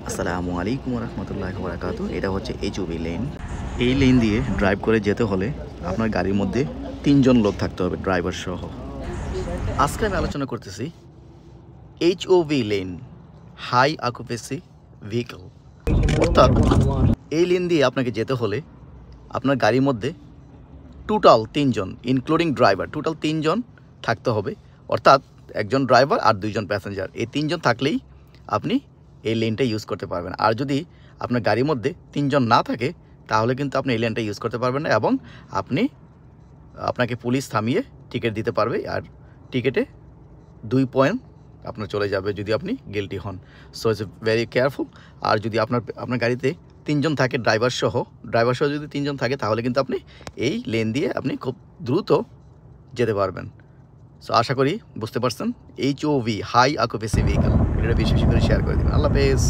আসসালামু আলাইকুম রহমতুল্লাহ বারাকাতু। এটা হচ্ছে এইচওভি লেন। এই লেন দিয়ে ড্রাইভ করে যেতে হলে আপনার গাড়ির মধ্যে 3জন লোক থাকতে হবে, ড্রাইভার সহ। আজকে আমি আলোচনা করতেছি এইচওভি লেন, হাই অকুপেন্সি ভেহিকল। অর্থাৎ এই লেন দিয়ে আপনাকে যেতে হলে আপনার গাড়ির মধ্যে টোটাল 3জন ইনক্লুডিং ড্রাইভার, টোটাল 3জন থাকতে হবে। অর্থাৎ একজন ড্রাইভার আর 2জন প্যাসেঞ্জার, এই 3জন থাকলেই আপনি এই লেনটা ইউজ করতে পারবেন। আর যদি আপনার গাড়ির মধ্যে 3জন না থাকে তাহলে কিন্তু আপনি এই লেনটা ইউজ করতে পারবেন না, এবং আপনাকে পুলিশ থামিয়ে টিকিট দিতে পারবে। আর টিকিটে 2 পয়েন্ট আপনার চলে যাবে যদি আপনি গিলটি হন। So it's very careful. আর যদি আপনার গাড়িতে 3জন থাকে, ড্রাইভার সহ যদি 3জন থাকে তাহলে কিন্তু আপনি এই লেন দিয়ে আপনি খুব দ্রুত যেতে পারবেন। সো আশা করি বুঝতে পারছেন। এইচওভি, হাই অকুপেন্সি ভেহিকল, এটা বেশি বেশি করে শেয়ার করে দেবেন। আল্লাহ হাফেজ।